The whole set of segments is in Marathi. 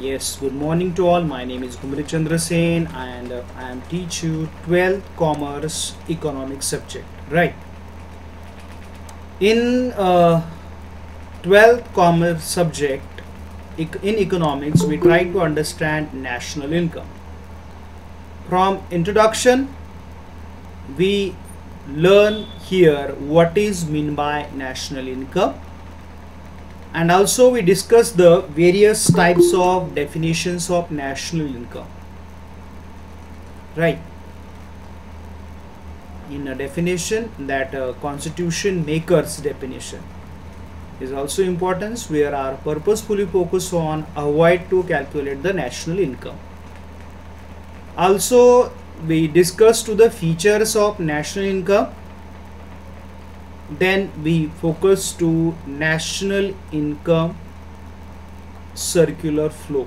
Yes, good morning to all. My name is Gumri Chandra Sen and I am teach you 12th Commerce Economics subject. Right. In 12th Commerce subject in economics, we try to understand national income. From introduction, we learn here what is meant by national income, and also we discuss the various types of definitions of national income. Right. In a definition, that constitution maker's definition is also important, where our purposefully focus on avoid to calculate the national income. Also we discuss to the features of national income. Then we focus to national income circular flow,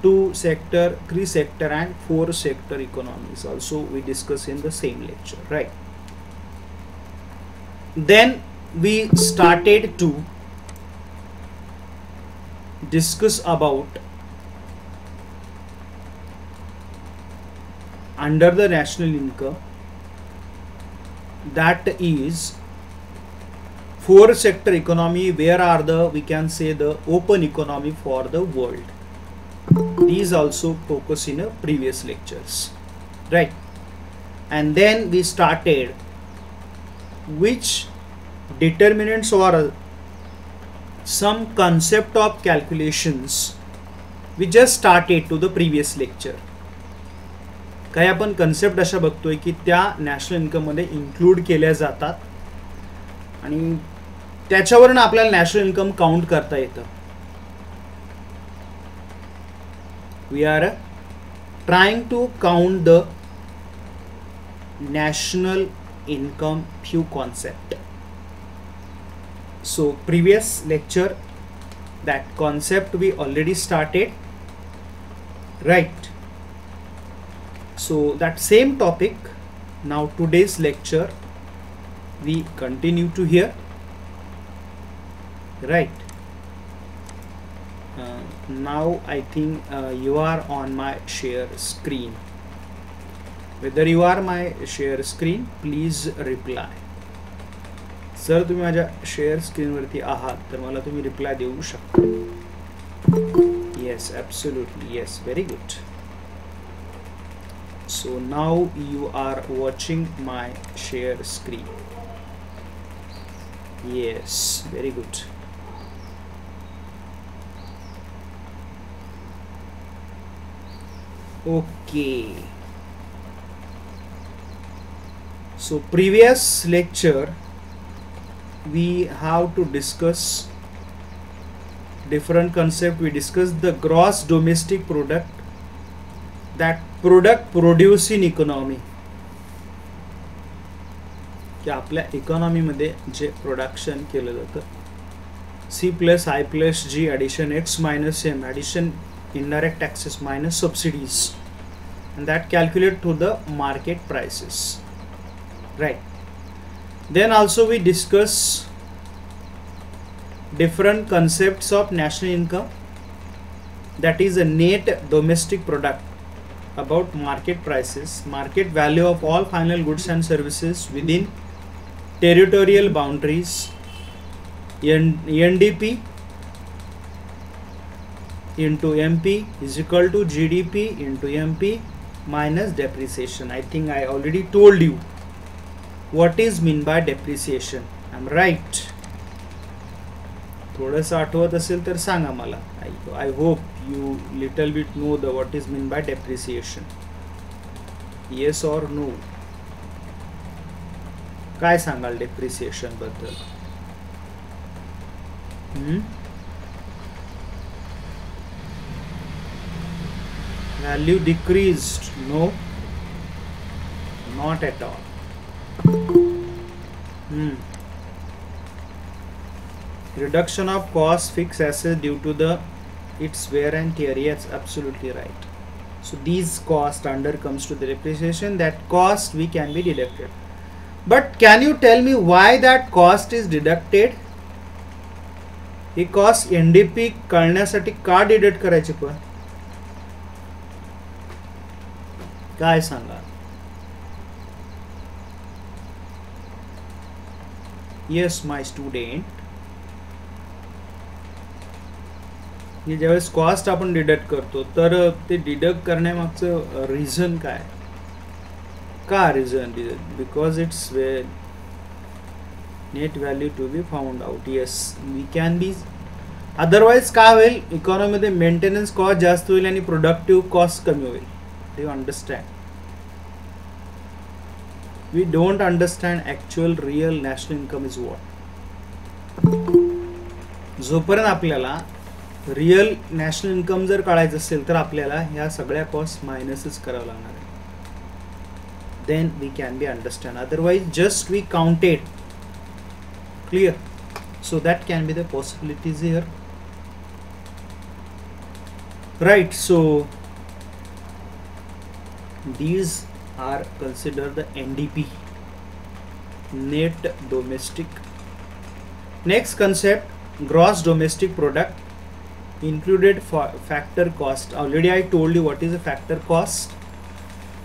2 sector, 3 sector and 4 sector economies also we discuss in the same lecture, right? Then we started to discuss about under the national income, that is 4 sector economy, where are the, we can say, the open economy for the world. These also focus in a previous lectures, right? And then we started which determinants or some concept of calculations we just started to the previous lecture. काही आपण कन्सेप्ट अशा बघतोय की त्या नॅशनल इन्कम मध्ये इन्क्लूड केल्या जातात आणि त्याच्यावरून आपल्याला नॅशनल इन्कम काउंट करता येतं. We are trying to count the national income few concept. So previous lecture that concept we already started, right? So that same topic, now today's lecture we continue to hear, right? Now I think you are on my share screen. Whether you are my share screen, please reply. Sir तुम्ही माझ्या शेअर स्क्रीनवरती आहात तर मला तुम्ही रिप्लाय देऊ शकता. Yes, absolutely, yes, very good. So now you are watching my share screen. Yes, very good. Okay. So previous lecture we have to discuss different concept. We discussed the gross domestic product, that product produced in economy, की आपल्या इकॉनॉमी मध्ये जे प्रोडक्शन केलं जातं, C plus I plus G addition X minus M addition indirect taxes minus subsidies, and that calculate to the market prices, right? Then also we discuss different concepts of national income, that is a net domestic product, about market prices, market value of all final goods and services within territorial boundaries, NDP into MP is equal to GDP into MP minus depreciation. I think I already told you what is mean by depreciation. I'm right? थोडंसं आठवत असेल तर सांगा मला. I hope you little bit know the what is mean by depreciation. Yes or no? काय सांगाल depreciation बद्दल? Value decreased? No, not at all. Reduction of cost fixed asset due to the its wear and tear. Yes, absolutely right. So these cost under comes to the depreciation. That cost we can be deducted. But can you tell me why that cost is deducted? He cost NDP कळण्यासाठी का डिडक्ट करायची पण काय सांगा. येस माय स्टुडंट, हे ज्यावेळेस कॉस्ट आपण डिडक्ट करतो तर ते डिडक्ट करण्यामागचं रिझन काय, का reason, because it's net value to be found out. Yes we can be, otherwise काय होईल, इकॉनॉमीमध्ये मेंटेनन्स कॉस्ट जास्त होईल आणि प्रोडक्टिव्ह कॉस्ट कमी होईल. Do you understand? We don't understand actual real national income is what. जोपर्यंत आपल्याला रिअल नॅशनल इन्कम जर काढायचं असेल तर आपल्याला ह्या सगळ्या कॉस्ट मायनसच करावं लागणार आहे. Then we can be understand, otherwise just we counted. Clear? So that can be the possibilities here. Right, so these are considered the NDP, net domestic. Next concept, gross domestic product, included factor cost. Already I told you what is a factor cost.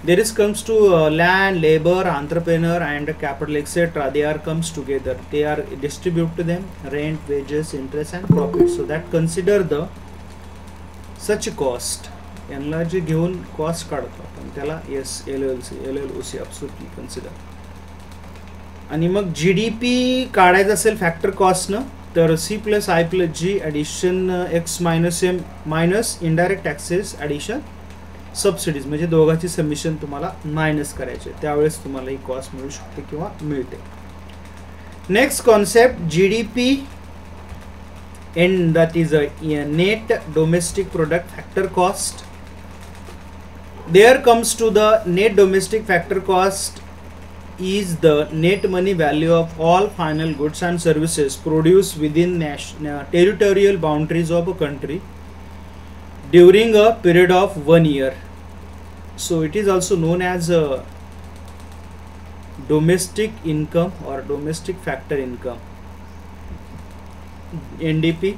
There is comes to land, labor, entrepreneur and capital etc. They are comes together, they are distribute to them rent, wages, interest and profit. So that consider the such cost. यांना जे घेऊन कॉस्ट काढतो आपण त्याला S L L O C absolutely consider. आणि मग जी डी पी काढायचं असेल फॅक्टर कॉस्टनं तर C plus I plus G addition X minus M minus indirect taxes addition subsidies, म्हणजे दोघांची सबमिशन तुम्हाला मायनस करायचे, त्यावेळेस तुम्हाला ही कॉस्ट मिळू शकते किंवा मिळते. Next concept G D P and that is a net domestic product factor cost. There comes to the net domestic factor cost is the net money value of all final goods and services produced within territorial boundaries of a country during a period of 1 year. So it is also known as domestic income or domestic factor income. NDP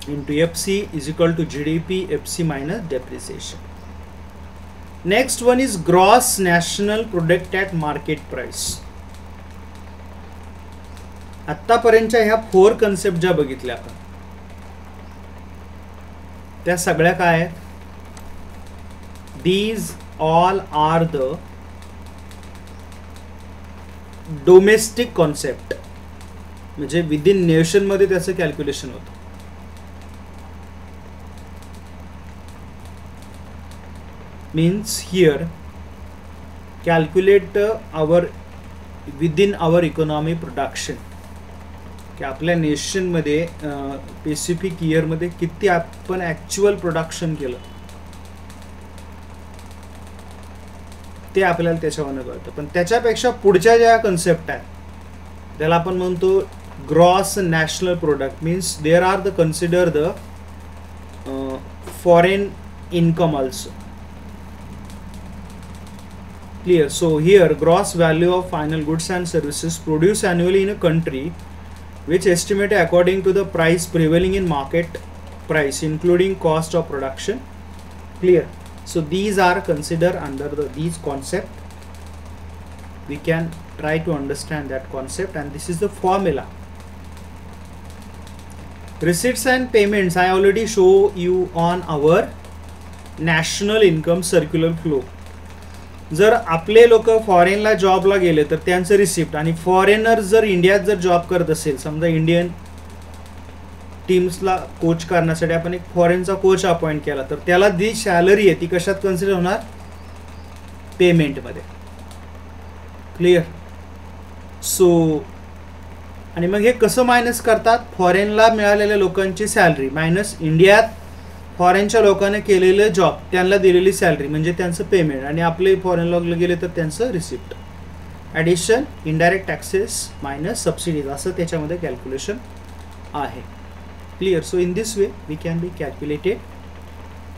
into FC is equal to GDP FC minus depreciation. Next one is gross national product at market price. आतापर्यंतच्या ह्या 4 कन्सेप्ट ज्या बघितल्या आपण त्या सगळ्या काय आहेत? These all are the domestic concept, म्हणजे विदिन नेशन मध्ये त्याचं कॅल्क्युलेशन होतं. means here calculate our within our economy production, की आपल्या नेशन मध्ये स्पेसिफिक इयर मध्ये किती आपण ॲक्च्युअल प्रोडक्शन केलं ते आपल्याला त्याच्यावरनं कळतं. पण त्याच्यापेक्षा पुढच्या ज्या कन्सेप्ट आहेत त्याला आपण म्हणतो gross national product. Means there are the consider the foreign income also. Clear? So here gross value of final goods and services produced annually in a country, which estimated according to the price prevailing in market price, including cost of production. Clear? So these are considered under these concept. We can try to understand that concept, and this is the formula. Receipts and payments I already show you on our national income circular flow. जर आपले लोक फॉरेनला जॉबला गेले तर त्यांचं रिसिप्ट, आणि फॉरेनर जर इंडियात जर जॉब करत असेल, समजा इंडियन टीम्सला कोच करण्यासाठी आपण एक फॉरेनचा कोच अपॉइंट केला तर त्याला जी सॅलरी आहे ती कशात कन्सिडर होणार? पेमेंटमध्ये. क्लिअर? सो आणि मग हे कसं मायनस करतात? फॉरेनला मिळालेल्या लोकांची सॅलरी मायनस इंडियात फॉरेनच्या लोकांनी केलेलं जॉब, त्यांना दिलेली सॅलरी म्हणजे त्यांचं पेमेंट, आणि आपले फॉरेनला गेले तर त्यांचं receipt, addition indirect taxes minus subsidies, असं त्याच्यामध्ये कॅल्क्युलेशन आहे. Clear? So in this way we can be calculated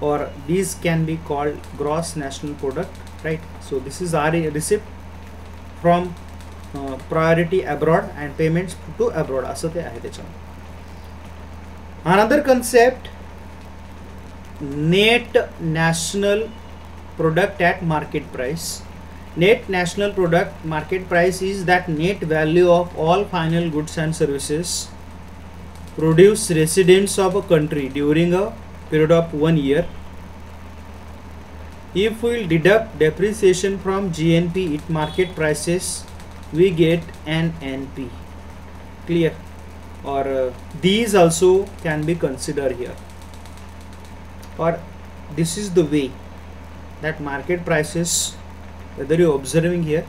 or these can be called gross national product, right? So this is our receipt from priority abroad and payments to abroad, असं ते आहे त्याच्यामध्ये. Another concept, net national product at market price. Net national product market price is that net value of all final goods and services produced residents of a country during a period of 1 year. If we will deduct depreciation from GNP at market prices, we get an NP. Clear? Or these also can be considered here. Or this is the way that market prices, whether you are observing here,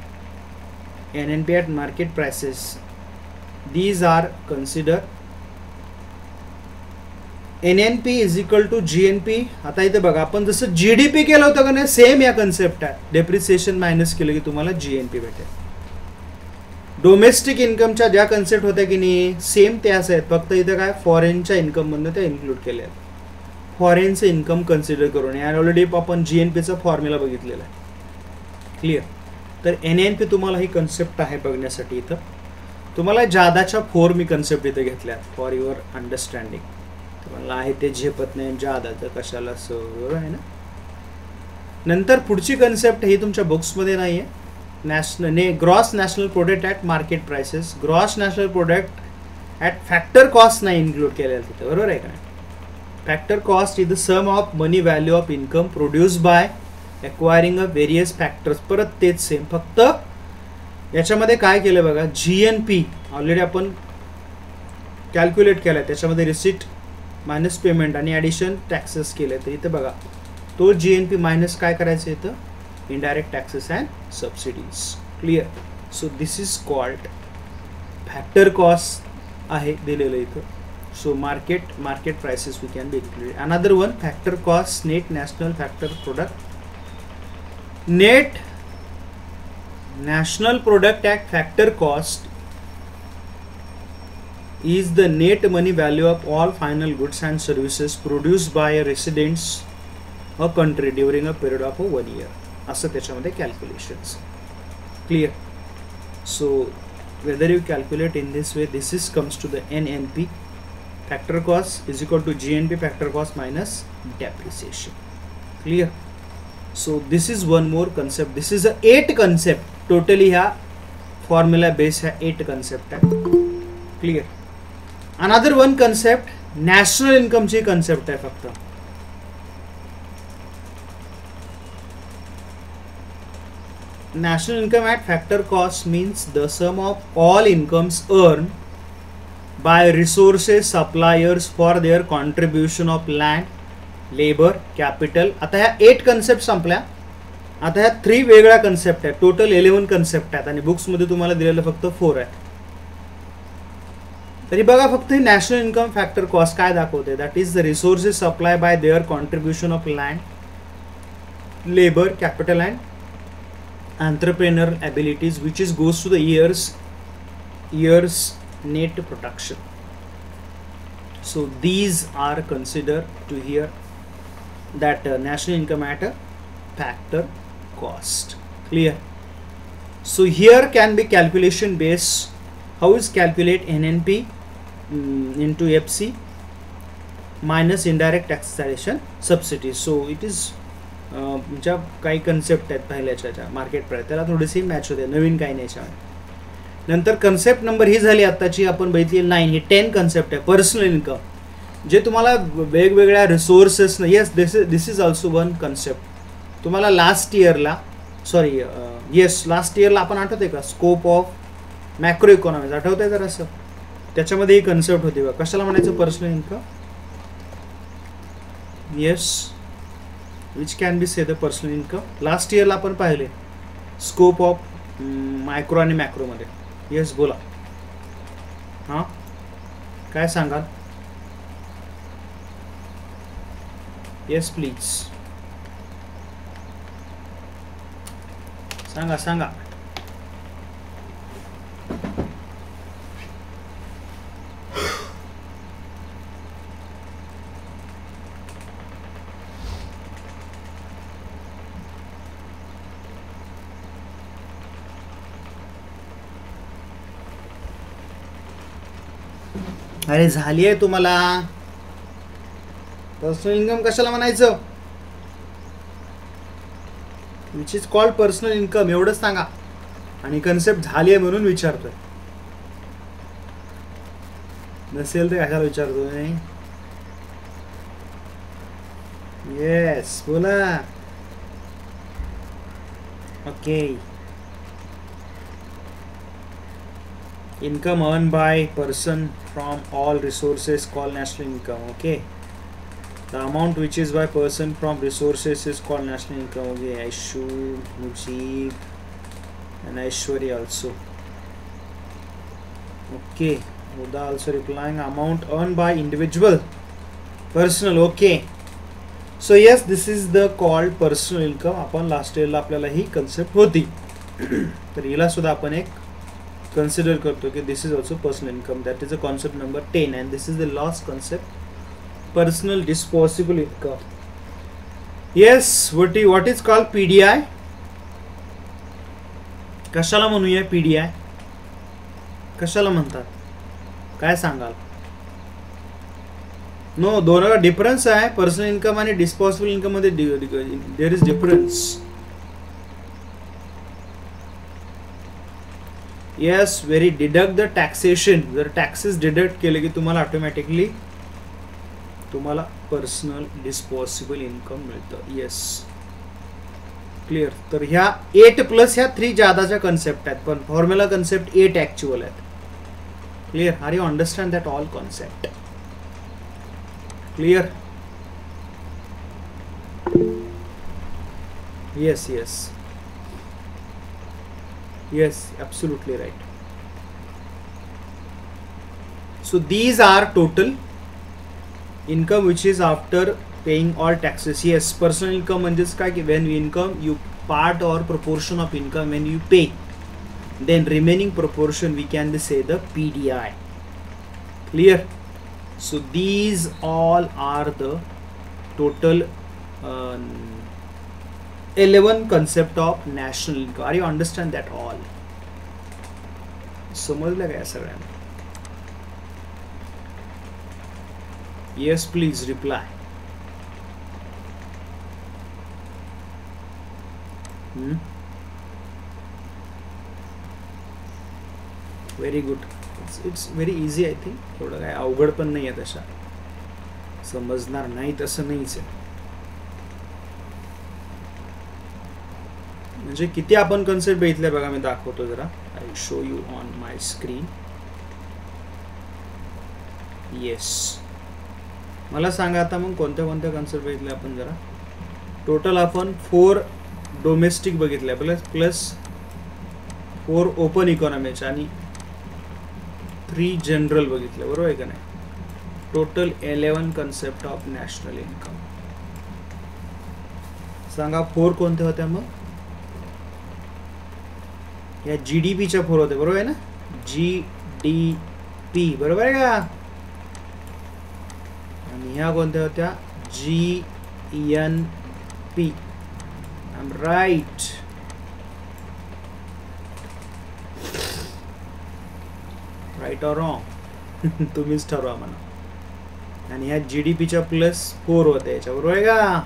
NNP at market prices, these are considered. NNP is equal to GNP. आता इथे बघा आपण जसं GDP केलं होतं का नाही, सेम या कन्सेप्ट आहे. डेप्रिसिएशन मायनस केलं की तुम्हाला GNP भेटेल. डोमेस्टिक इन्कमच्या ज्या कन्सेप्ट होत्या की नाही, सेम त्याच आहेत, फक्त इथे काय फॉरेनच्या इन्कम मधून ते इन्क्लूड केले आहेत. फॉरेनचं इन्कम कन्सिडर करून, आणि ऑलरेडी आपण GNPचा फॉर्म्युला बघितलेला आहे. क्लिअर? तर NNP तुम्हाला ही कन्सेप्ट आहे बघण्यासाठी. इथं तुम्हाला जादाच्या 4 मी कन्सेप्ट इथे घेतल्या फॉर युअर अंडरस्टँडिंग. तुम्हाला आहे ते झेपत नाही जादाचं कशाला, बरोबर आहे ना. नंतर पुढची कन्सेप्ट ही तुमच्या बुक्समध्ये नाही आहे. Gross national product at market prices. Gross national product at factor cost नाही इन्क्लूड केलेलं तिथे, बरोबर आहे का. Factor cost is the sum of money value of income produce by acquiring a various factors. परत तेच सेम, फक्त याच्यामध्ये काय केलं बघा, GNP ऑलरेडी आपण कॅल्क्युलेट केलं, त्याच्यामध्ये रिसिट मायनस पेमेंट आणि ॲडिशन टॅक्सेस केले. तर इथं बघा तो GNP मायनस काय करायचं इथं, indirect taxes and subsidies. Clear? So this is called factor cost आहे दिलेलं इथं. So market prices we can be included. Another one, factor cost, net national factor product. Net national product at factor cost is the net money value of all final goods and services produced by a residents a country during a period of 1 year. असं त्याच्यामध्ये calculations. Clear? So whether you calculate in this way, this is comes to the NNP. Factor cost is equal to GNP factor cost minus depreciation. Clear? So this is one more concept. This is 8 concept totally ह्या फॉर्म्युला बेस ह्या 8 कन्सेप्ट आहे. Clear? Another one concept national इन्कमची कन्सेप्ट आहे फक्त. National income at factor cost means the sum of all incomes earned by resources suppliers for their contribution of land, labor, capital. आता ह्या 8 कन्सेप्ट संपल्या. आता ह्या 3 वेगळ्या कन्सेप्ट आहेत. टोटल 11 कन्सेप्ट आहेत आणि बुक्स मध्ये तुम्हाला दिलेलं फक्त 4 आहेत. तरी बघा फक्त नॅशनल इन्कम फॅक्टर कॉस्ट काय दाखवते, that is the resources supply by their contribution of land, labour, capital and entrepreneurial abilities, which is goes to the years net production. So these are considered to here that national income at a factor cost. Clear? So here can be calculation base. How is calculate NNP into FC minus indirect taxation subsidies. So it is ज्या काही कन्सेप्ट आहेत पहिल्याच्या मार्केट प्राइस त्याला थोडीशी मॅच होते, नवीन काही नाही याच्यामध्ये. नंतर कन्सेप्ट नंबर ही झाली आत्ताची आपण बघितली 9. ही 10 कन्सेप्ट आहे. पर्सनल इन्कम, जे तुम्हाला वेगवेगळ्या resources, yes this is also one concept. तुम्हाला लास्ट इयरला आपण आठवते का, स्कोप ऑफ मॅक्रो इकॉनॉमिक्स आठवत आहे जर असं, त्याच्यामध्ये ही कन्सेप्ट होती बघा. कशाला म्हणायचं personal income. Yes, which can be say the personal income. Last इयरला आपण पाहिले स्कोप ऑफ मायक्रो आणि मॅक्रो मध्ये. येस बोला, हां काय सांगाल. येस प्लीज सांगा. अरे झाली आहे तुम्हाला. पर्सनल इन्कम कशाला म्हणायचं? Which is called personal income, एवढंच सांगा. आणि कन्सेप्ट झाली आहे म्हणून विचारतोय, नसेल तर कशाला विचारतोय? येस बोला. Okay. Income earned by person from all resources called national income. Okay, the amount which is by person from resources is called national income. Okay, Aishu, Mujib and Aishwarya also. Okay, Uda also replying. Amount earned by individual, personal. Okay, so yes, this is the called personal income. आपण लास्ट इयरला आपल्याला ही कन्सेप्ट होती, तर हिला सुद्धा आपण एक consider करतो की this is also personal income. That is the concept number 10, and this is the last concept, personal disposable income. Yes, what is called PDI? कशाला म्हणूया PDI? कशाला म्हणतात? काय सांगाल? नो, दोनों डिफरन्स आहे. पर्सनल इन्कम आणि डिस्पोजेबल इन्कम मध्ये there is difference. Yes, very. Deduct the taxation. जर टॅक्सेस डिडक्ट केले की तुम्हाला ऑटोमॅटिकली तुम्हाला पर्सनल डिस्पोजेबल इन्कम मिळतं. Yes, clear. तर ह्या 8 प्लस ह्या 3 जादाच्या कन्सेप्ट आहेत, पण फॉर्म्युला कन्सेप्ट 8 ऍक्च्युअल आहेत. Clear? Are you understand that all concept? Clear? Yes yes yes, absolutely right. So these are total income which is after paying all taxes. Yes, personal income म्हणजेच काय की when income you part or proportion of income when you pay, then remaining proportion we can say the PDI. Clear? So these all are the total 11 concept of national income. Are you understand that all? समजलं काय सगळ्यांना? Yes, please reply. Very good. It's very easy, I think. थोडं काय अवघड पण नाही आहे, तशा समजणार नाही तसं नाहीच आहे. म्हणजे किती आपण कन्सेप्ट बघितले बघा, मी दाखवतो जरा. I show you on my screen. Yes, मला सांगा आता मग कोणत्या कोणत्या कन्सेप्ट बघितले आपण जरा. टोटल आपण 4 डोमेस्टिक बघितले प्लस 4 ओपन इकॉनॉमीचे आणि 3 जनरल बघितले, बरोबर आहे का नाही? Total 11 concept of national income. सांगा 4 कोणत्या होत्या मग? या GDPच्या 4 होते, बरोबर आहे ना? GDP, बरोबर आहे का? आणि ह्या कोणत्या होत्या? GNP. I am right. Right or wrong? तुम्हीच ठरवा म्हणा. आणि ह्या GDPच्या प्लस 4 होत्या याच्या, बरोबर आहे का?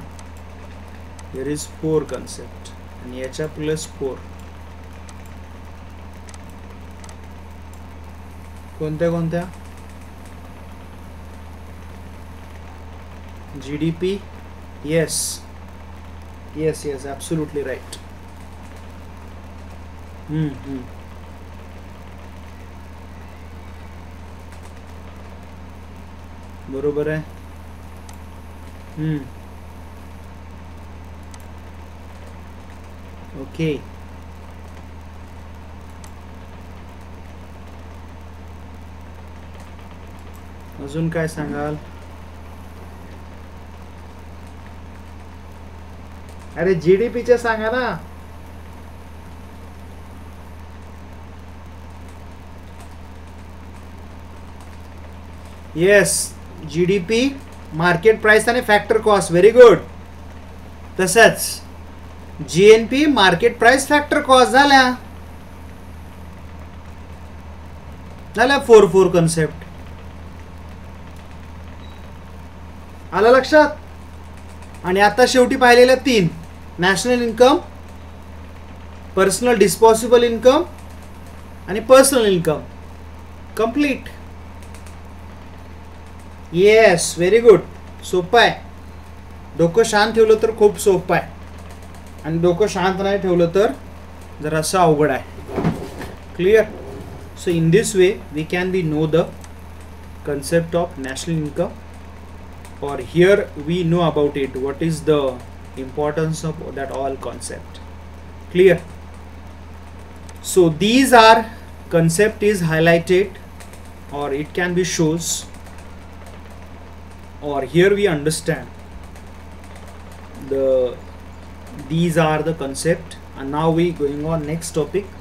There is 4 concept. आणि याच्या प्लस 4 कोणत्या कोणत्या? GDP. Yes, yes, yes, absolutely right. बरोबर आहे. ओके. अजून काय सांगाल? अरे GDPच्या सांगा ना. येस, GDP, मार्केट प्राइस आणि फॅक्टर कॉस्ट. Very good. तसंच GNP, market price factor cost. झाल्या 4 कन्सेप्ट. आलं लक्षात? आणि आता शेवटी पाहिलेल्या 3, नॅशनल इन्कम, पर्सनल डिस्पॉसिबल इन्कम आणि personal income. Complete. Yes, very good. सोपं आहे. डोकं शांत ठेवलं तर खूप सोपं आहे, आणि डोकं शांत नाही ठेवलं तर जरासं अवघड आहे. Clear? So in this way we can be know the concept of national income, or here we know about it, what is the importance of that all concept. Clear? So these are concept is highlighted, or it can be shows, or here we understand these are the concept. And now we going on next topic.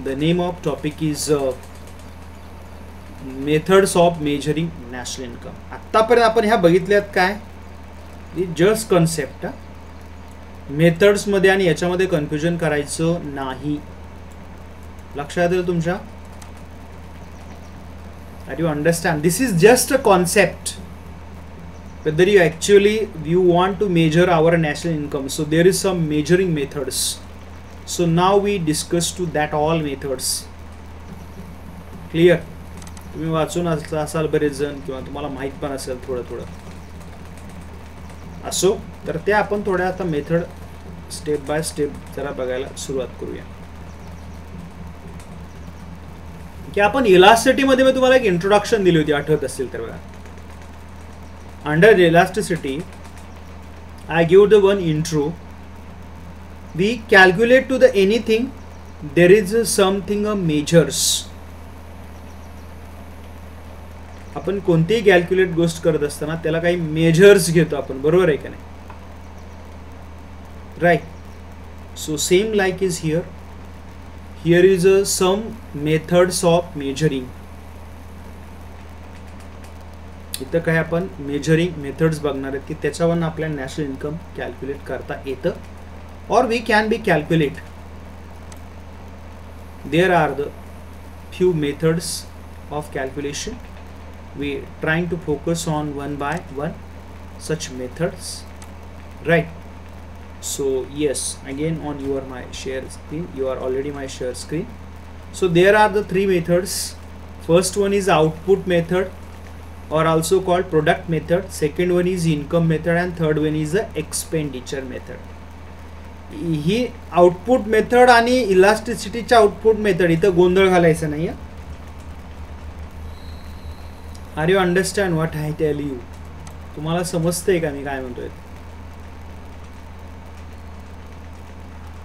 The name of topic is methods of measuring national income. आत्तापर्यंत आपण ह्या बघितल्यात काय, जस्ट कन्सेप्ट. मेथड्समध्ये आणि याच्यामध्ये कन्फ्युजन करायचं नाही. लक्षात येईल तुमच्या? Are you understand? This is just a concept. Whether you actually you want to measure our national income, so there is some measuring methods. So now we discuss to that all methods. Clear? तुम्ही वाचून असाल बरेच जण, किंवा तुम्हाला माहीत पण असेल थोडं थोडं. असो, तर ते आपण थोड्या आता मेथड स्टेप बाय स्टेप जरा बघायला सुरुवात करूया. की आपण इलास्टिसिटीमध्ये मी तुम्हाला एक इंट्रोडक्शन दिली होती, आठवत असेल तर बघा. Under elasticity I give the one intro. We calculate to the anything there is something a measures. आपण कोणतीही कॅल्क्युलेट गोष्ट करत असताना त्याला काही मेजर्स घेतो आपण, बरोबर आहे का नाही? Right. So same like is here. Here is some methods of measuring. इथं काय आपण मेजरिंग मेथड्स बघणार आहेत की त्याच्यावरून आपल्याला नॅशनल इन्कम कॅल्क्युलेट करता येतं, और we can be calculate. There are the few methods of calculation. We trying to focus on one by one such methods, right? So yes, again on your my share screen, you are already my share screen. So there are the 3 methods. First one is output method, or also called product method. Second one is income method, and third one is the expenditure method. ही आउटपुट मेथड आणि इलास्टिसिटीच्या आउटपुट मेथड इथं गोंधळ घालायचा नाही. Are you understand what I tell you? तुम्हाला समजतंय का मी काय म्हणतोय?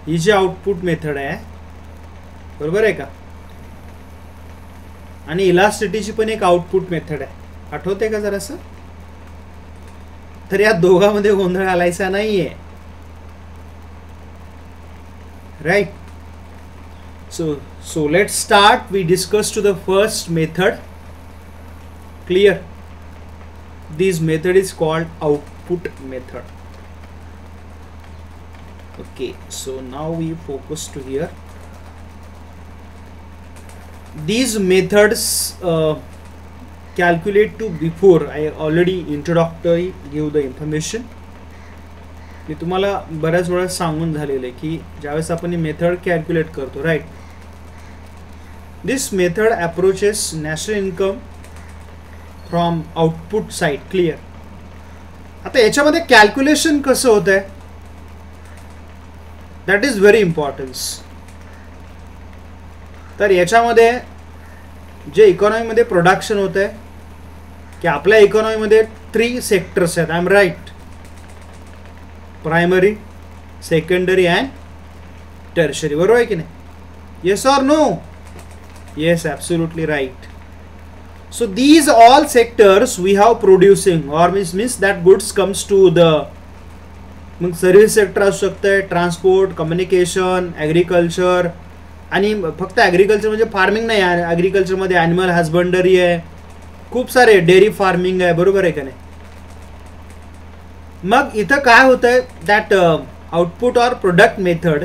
ही जी आउटपुट मेथड आहे, बरोबर आहे का, आणि इलास्टिसिटीची पण एक आउटपुट मेथड आहे, आठवते का जरासं? तर या दोघांमध्ये गोंधळ घालायचा नाहीये. Right. So let's start. We discuss to the first method. Clear? This method is called output method. Okay, so now we focus to here. These methods calculate to before I already introductory give the information. मी तुम्हाला बऱ्याच वेळा सांगून झालेलं आहे की ज्यावेळेस आपण ही मेथड कॅल्क्युलेट करतो, right, this method approaches national income from output side. Clear? आता याच्यामध्ये कॅल्क्युलेशन कसं होत आहे, दॅट इज व्हेरी इम्पॉर्टन्स. तर याच्यामध्ये जे इकॉनॉमीमध्ये प्रोडक्शन होत आहे, की आपल्या इकॉनॉमीमध्ये 3 सेक्टर्स आहेत. I am right? Primary, secondary and tertiary, बरोबर आहे की नाही? Yes or no? Yes, absolutely right. So these all sectors we have producing, or means that goods comes to the मग सर्व्हिस सेक्टर असू शकतं, ट्रान्सपोर्ट, कम्युनिकेशन, ॲग्रिकल्चर. आणि फक्त ॲग्रिकल्चर म्हणजे फार्मिंग नाही, ॲग्रिकल्चरमध्ये ॲनिमल हजबंडरी आहे, खूप सारे डेअरी फार्मिंग आहे, बरोबर आहे का नाही? मग इथं काय होतं आहे, that output or product method.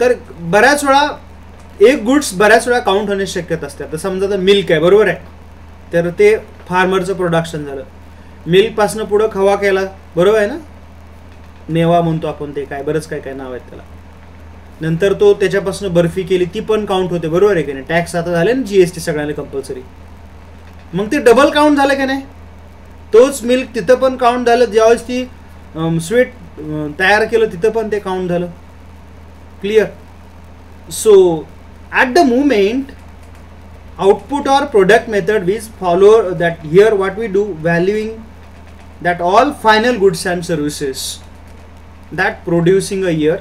तर बऱ्याच वेळा एक गुड्स बऱ्याच वेळा काउंट होण्याची शक्यता असते. आता समजा तर मिल्क आहे, बरोबर आहे, तर ते फार्मरचं प्रोडक्शन झालं. मिल्क पासनं पुढं खवा केला, बरोबर आहे ना, मेवा म्हणतो आपण, ते काय बरंच काय काय नाव आहेत त्याला. नंतर तो त्याच्यापासून बर्फी केली, ती पण काउंट होते, बरोबर आहे की नाही. टॅक्स आता झाले ना जीएसटी सगळ्यांना कंपल्सरी, मग ते डबल काउंट झालं की नाही. तोच मिल्क तिथं पण काउंट झालं, ज्यावेळेस ती स्वीट तयार केलं तिथं पण ते काउंट झालं. Clear. So at the moment output or product method we follow that here what we do, valuing that all final goods and services that producing a year.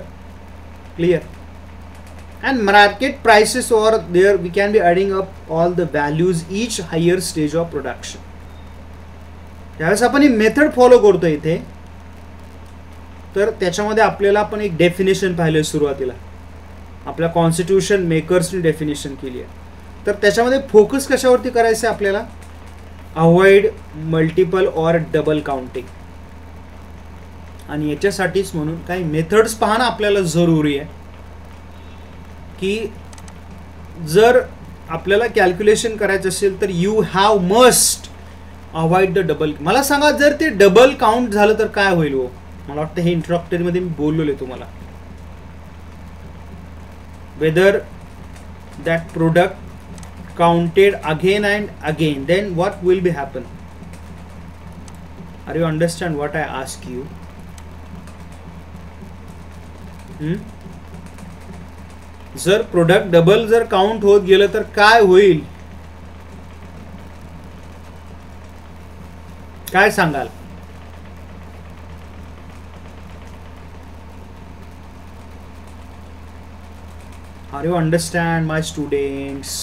Clear. And market prices over there we can be adding up all the values each higher stage of production. ज्यावेळेस आपण ही मेथड फॉलो करतो इथे, तर त्याच्यामध्ये आपल्याला आपण एक डेफिनेशन पाहिलं सुरुवातीला, आपल्या कॉन्स्टिट्यूशन मेकर्सनी डेफिनेशन केली आहे. तर त्याच्यामध्ये फोकस कशावरती करायचं आहे आपल्याला, अवॉइड मल्टिपल और डबल काउंटिंग. आणि याच्यासाठीच म्हणून काही मेथड्स पाहणं आपल्याला जरुरी आहे, की जर आपल्याला कॅल्क्युलेशन करायचं असेल तर you have must avoid the double. मला सांगा जर ते डबल काउंट झालं तर काय होईल हो. मला वाटतं हे इंट्रोडक्टरीमध्ये मी बोललेलो आहे तुम्हाला. Whether that product counted again and again, then what will be happen? Are you understand what I ask you? जर प्रोडक्ट डबल जर काउंट होत गेलं तर काय होईल, काय सांगाल. Are you understand my students?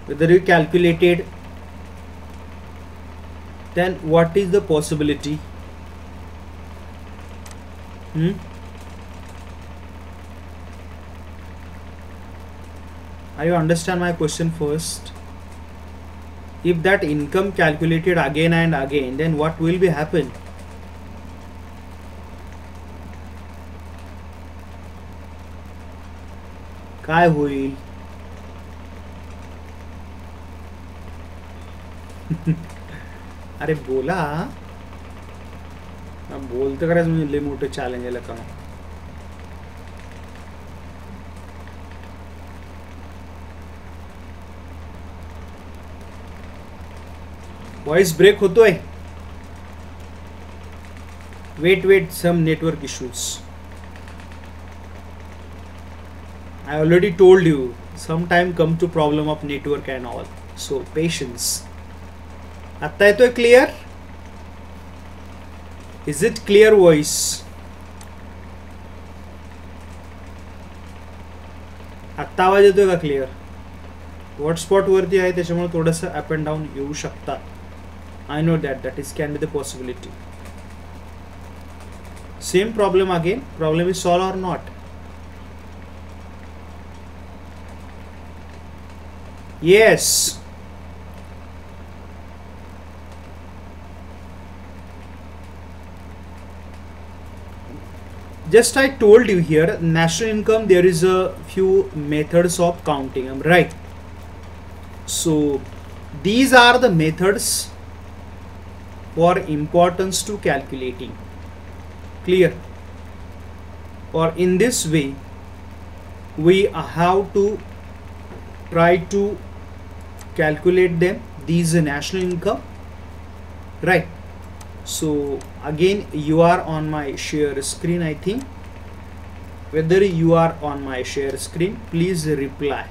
Whether you calculated, then what is the possibility? Are you understand my question first? If that income calculated again and again, then what will be happen? काय होईल. अरे बोला, बोलतं करायचं म्हणजे लय मोठं चॅलेंज आहे का. वॉइस ब्रेक होतोय. Wait some network issues. I already told you sometime come to problem of network and all, so patience. आता येतोय clear. Is it clear voice. आत्ता आवाज येतोय का क्लिअर. हॉटस्पॉट वरती आहे त्याच्यामुळे थोडंसं अप अँड डाऊन येऊ शकतात. I know that is can be the possibility. Same problem again. Problem is solve और not. Yes. Just I told you here, national income, there is a few methods of counting. I'm right. So these are the methods for importance to calculating. Clear? Or in this way, we have to try to calculate them. These national income, right? So again you are on my share screen. I think whether you are on my share screen, please reply.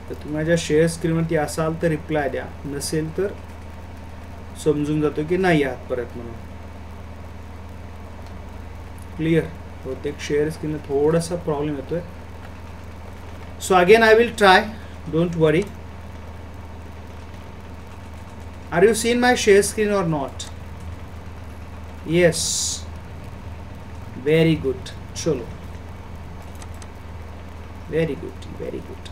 तर तुम्ही माझ्या शेअर स्क्रीनवरती असाल तर रिप्लाय द्या, नसेल तर समजून जातो की नाही आहात परत म्हणून. क्लिअर. बहुतेक शेअर स्क्रीन थोडासा प्रॉब्लेम येतोय. So again I will try, don't worry. Are you seeing my share screen or not? Yes. Very good. Chalo. Very good. Very good.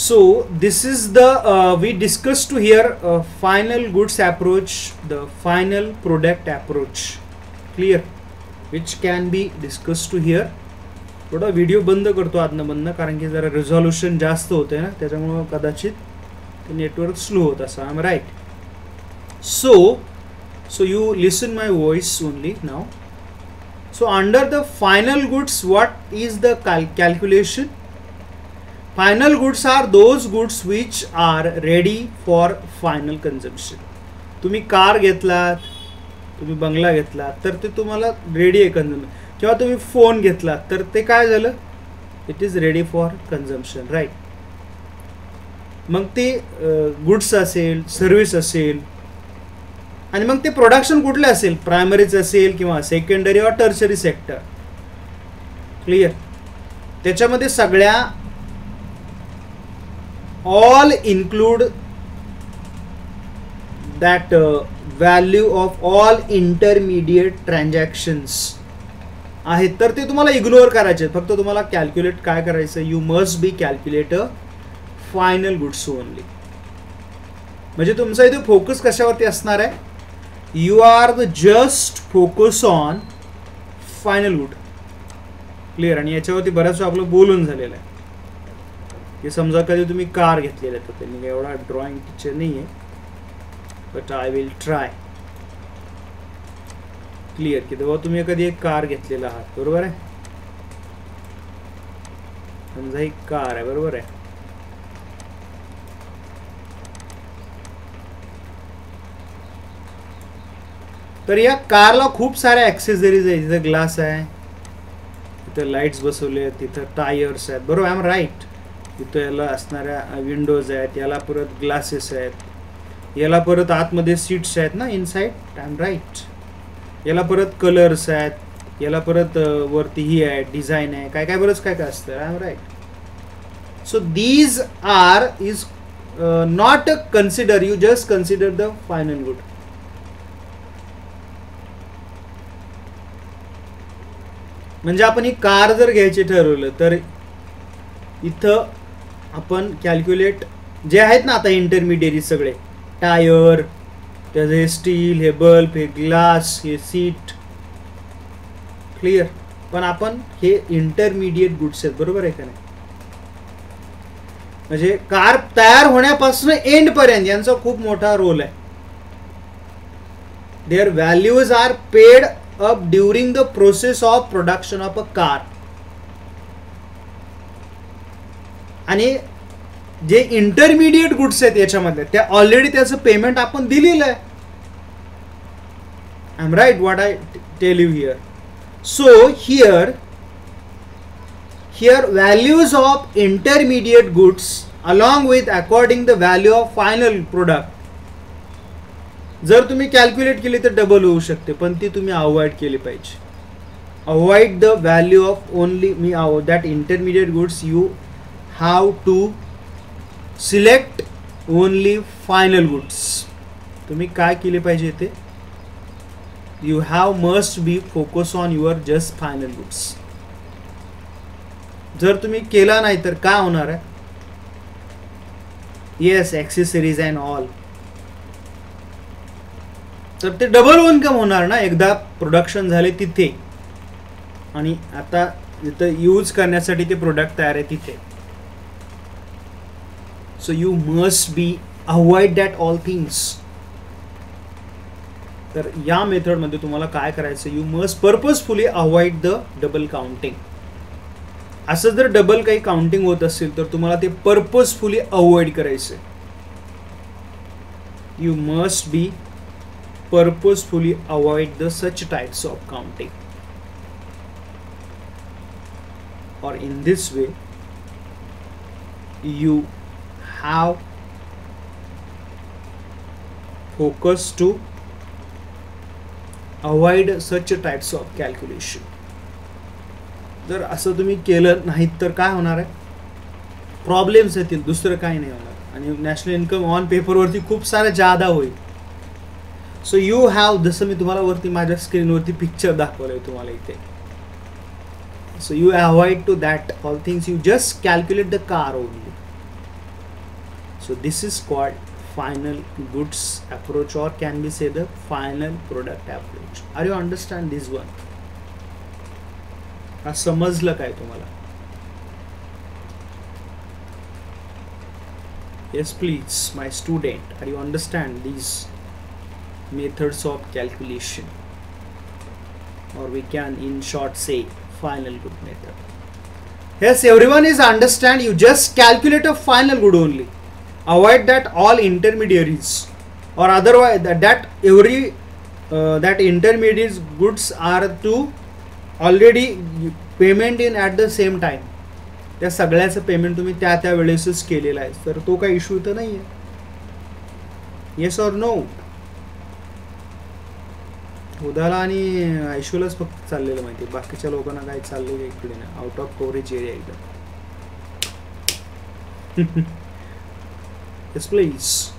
So this is the we discussed to here final goods approach, the final product approach. Clear? which can be discussed to here. थोडा व्हिडिओ बंद करतो आदनं मधनं, कारण की जरा रिझॉल्युशन जास्त होते ना, त्याच्यामुळं कदाचित ते नेटवर्क स्लो होत असं. I am right. So you listen my voice only now. So under the final goods, what is the calculation? Final goods are those goods which are ready for final consumption. तुम्ही कार घेतलात, तुम्ही बंगला घेतलात तर ते तुम्हाला रेडी आहे कन्झम्पशन. किंवा तुम्ही फोन घेतलात तर ते काय झालं, it is ready for consumption, right. मग ते गुड्स असेल, सर्व्हिस असेल, आणि मग ते प्रोडक्शन कुठले असेल, प्रायमरीच असेल किंवा सेकंडरी और टर्शरी सेक्टर. क्लिअर. त्याच्यामध्ये सगळ्या all include that value of all intermediate transactions आहेत, तर ते तुम्हाला इग्नोर करायचे. फक्त तुम्हाला कॅल्क्युलेट काय करायचं, you must be calculate a final goods only. म्हणजे तुमचा इथे फोकस कशावरती असणार आहे, you are the just focus on final good. Clear. आणि याच्यावरती बऱ्याच वेळा आपलं बोलून झालेलं आहे की समजा कधी तुम्ही कार घेतलेलं आहे, तर त्यांनी एवढा ड्रॉइंग टीचर नाही आहे, but I will try. Clear. की तेव्हा तुम्ही कधी एक कार घेतलेला आहात, बरोबर आहे. समजा एक कार आहे, बरोबर आहे. तर या कारला खूप साऱ्या ॲक्सेसरीज आहेत. तिथं ग्लास आहे, तिथं लाईट्स बसवले आहेत, तिथं टायर्स आहेत, बरोबर. I am right. तिथं याला असणाऱ्या विंडोज आहेत, याला परत ग्लासेस आहेत, याला परत आतमध्ये सीट्स आहेत ना इनसाइड. I am right. याला परत कलर्स आहेत, याला परत वरती ही आहे, डिझाईन आहे, काय काय बरंच काय काय असतं. I am right. So these are is not consider, you just consider the final good. म्हणजे आपण ही कार जर घ्यायची ठरवलं तर इथं आपण कॅल्क्युलेट जे आहेत ना आता इंटरमिडिएट सगळे, टायर, त्याचं हे स्टील, हे बल्ब, हे ग्लास, हे सीट. क्लिअर. पण आपण हे इंटरमिडिएट गुड्स आहेत, बरोबर आहे का नाही. म्हणजे कार तयार होण्यापासून एंड पर्यंत यांचा खूप मोठा रोल आहे. There values are paid up during the process of production of a car. आणि जे इंटरमिडिएट गुड्स आहेत याच्यामध्ये, त्या ऑलरेडी त्याचं पेमेंट आपण दिलेलं आहे. I am right what I tell you here. So here values of intermediate goods along with according the value of final product जर तुम्ही कॅल्क्युलेट केली तर डबल होऊ शकते, पण ती तुम्ही अवॉइड केली पाहिजे. Avoid the value of only that intermediate goods. You have to select only final goods. तुम्ही काय केले पाहिजे ते, you have must be focus on your just final goods. जर तुम्ही केला नाही तर काय होणार आहे, येस ॲक्सेसरीज अँड ऑल, तर ते डबल इन्कम होणार ना एकदा प्रोडक्शन झाले तिथे, आणि आता जिथं यूज करण्यासाठी ते प्रोडक्ट तयार आहे तिथे. So you must be avoid that all things. तर या मेथडमध्ये तुम्हाला काय करायचं, you must purposefully avoid the double counting. असं जर डबल काही काउंटिंग होत असेल तर तुम्हाला ते पर्पजफुली अवॉइड करायचं. You must B purposefully avoid the such types of counting, or in this way you have focus to avoid such types of calculation. जर असं तुम्ही केलं नाहीत तर काय होणार आहे, प्रॉब्लेम्स येतील, दुसरं काही नाही होणार. आणि नॅशनल इन्कम ऑन पेपरवरती खूप सारा जादा होईल. सो यू हॅव, जसं मी तुम्हाला वरती माझ्या स्क्रीनवरती पिक्चर दाखवलंय तुम्हाला इथे. So you avoid to that all things, you just calculate the car only. So this is called final goods approach, or can we say the final product approach. Are you understand this one? हा समजलं काय तुम्हाला? Yes, please, my student, are you understand these methods of calculation, or we can in short say final good method? Yes, everyone is understand. You just calculate a final good only. Avoid that all intermediaries, or otherwise that every that intermediaries goods are to already payment in at the same time. त्या सगळ्याचं पेमेंट तुम्ही त्या त्या वेळेसच केलेलं आहे, तर तो काही इश्यू तर नाही आहे. Yes or no? उदाला आणि आयशूलाच फक्त चाललेलं माहिती, बाकीच्या लोकांना काही चाललेलं इकडे नाही. आउट ऑफ कव्हरेज एरिया एकदम. Yes please.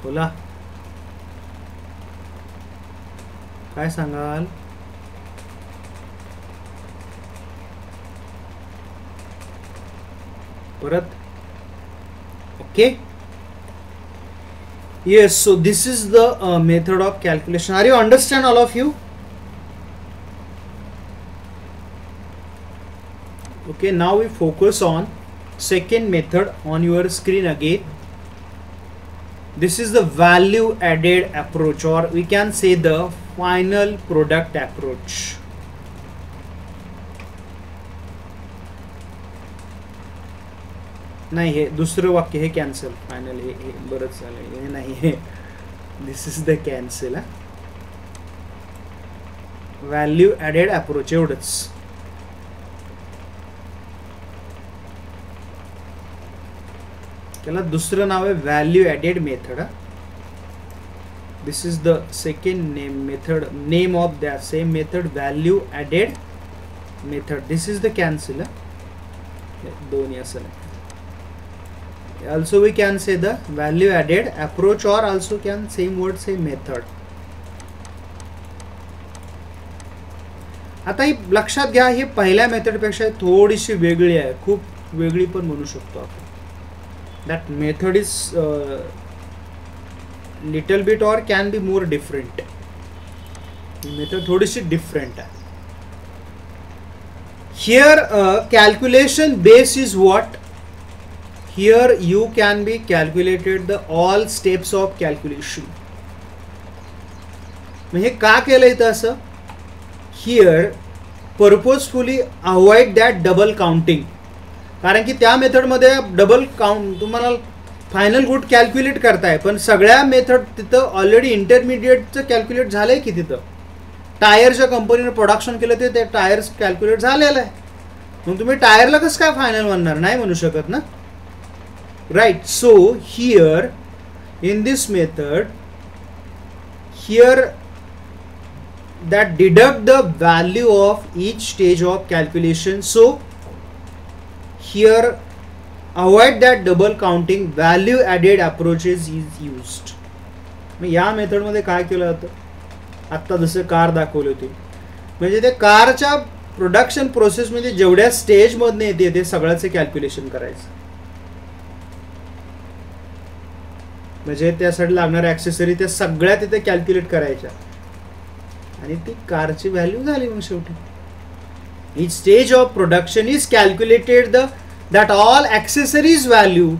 बोला, काय सांगाल? परत. Okay. Yes, so this is the method of calculation. Are you understand, all of you? Okay, now we focus on second method on your screen again. This is the value added approach, or we can say the final product approach. नाही, हे दुसरं वाक्य, हे कॅन्सल. फायनल हे बरंच झालं. हे नाही, हे this is the cancel. Value added approach एवढंच. त्याला दुसरं नाव आहे value added method. This is the second name method, name of the same method, value added method. This is the cancel. दोन्ही असं नाही. Also we can say the value added approach, or also can same word say method. आता ही लक्षात घ्या, ही पहिल्या मेथड पेक्षा थोडीशी वेगळी आहे, खूप वेगळी पण म्हणू शकतो आपण. That method is little bit or can be more different. Method थोडीशी different आहे. Here calculation base is what? Here you can be calculated the all steps of calculation. म्हणजे का केलं इथं असं? Here purposefully avoid that double counting. कारण की त्या मेथड मध्ये डबल काउंट तुम्हाला फायनल गुड कॅल्क्युलेट करताय, पण सगळ्या मेथड तिथं ऑलरेडी इंटरमिडिएटचं कॅल्क्युलेट झालंय की तिथं. टायरच्या कंपनीने प्रोडक्शन केलं ते टायर्स कॅल्क्युलेट झालेलं आहे. मग तुम्ही टायरला कसं काय फायनल म्हणणार? नाही म्हणू शकत ना. Right, so here in this method, here that deduct the value of each stage of calculation. So here avoid that double counting, value added approaches is used. मग या मेथड मध्ये काय केलं जातं? आता जसं कार दाखवली होती, म्हणजे ते कारच्या प्रोडक्शन प्रोसेस मध्ये जेवढ्या स्टेज मधून येते ते सगळ्याचे कॅल्क्युलेशन करायचं. म्हणजे त्यासाठी लागणाऱ्या ॲक्सेसरी त्या सगळ्या तिथे कॅल्क्युलेट करायच्या आणि ती कारची व्हॅल्यू झाली. मग शेवटी each stage of production is calculated that all accessories value,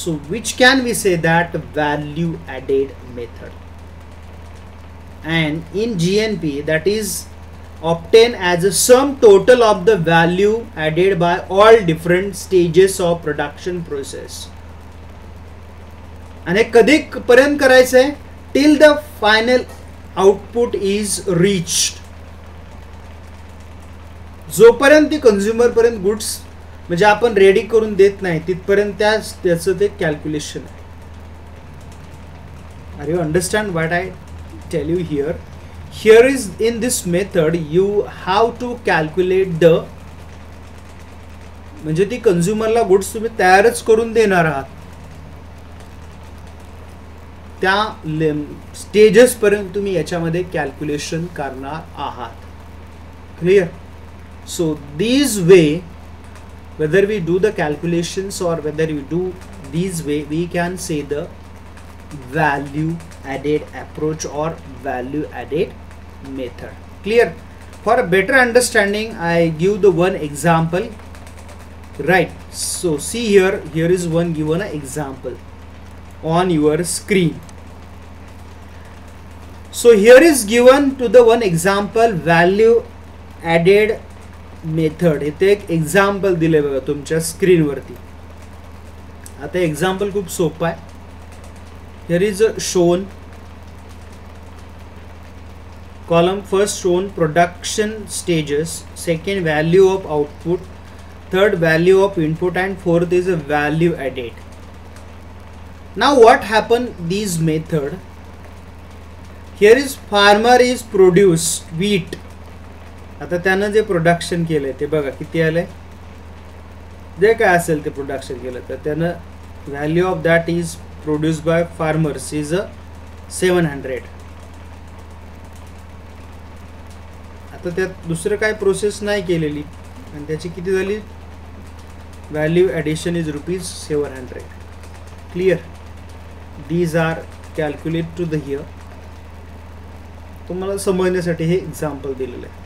so which can we say that value added method. And in GNP that is obtained as a sum total of the value added by all different stages of production process. आणि कधी पर्यंत करायचंय? Till the final output is reached. जोपर्यंत ती कंझ्युमर पर्यंत गुड्स म्हणजे आपण रेडी करून देत नाही तिथपर्यंत त्याचं ते कॅल्क्युलेशन आहे. Are you understand what I tell you here? Here is in this method you have to calculate the, म्हणजे ती कंझ्युमरला गुड्स तुम्ही तयारच करून देणार आहात, त्या स्टेजेस पर्यंत तुम्ही याच्यामध्ये कॅल्क्युलेशन करणार आहात. Clear? So this way whether we do the calculations or whether we do these way, we can say the value added approach or value added method. Clear? For a better understanding, I give the one example. Right, so see here is one given example on your screen. So here is given to the one example value added method. इथे एक एक्झाम्पल दिले बघा तुमच्या स्क्रीनवरती. आता एक्झाम्पल खूप सोपं आहे. Here is shown column first shown production stages, second value of output, third value of input, and fourth is a value added. Now what happened these method? Here is farmer is produce wheat. आता त्यानं जे प्रोडक्शन केलंय ते बघा किती आलंय. जे काय असेल ते प्रोडक्शन केलं तर त्यानं value of that is produce by farmers is 700. आता त्यात दुसरं काय प्रोसेस नाही केलेली आणि त्याची किती झाली value addition is ₹700. Clear? These are calculate to the here. तुम्हाला समजण्यासाठी हे एक्झाम्पल दिलेलं आहे.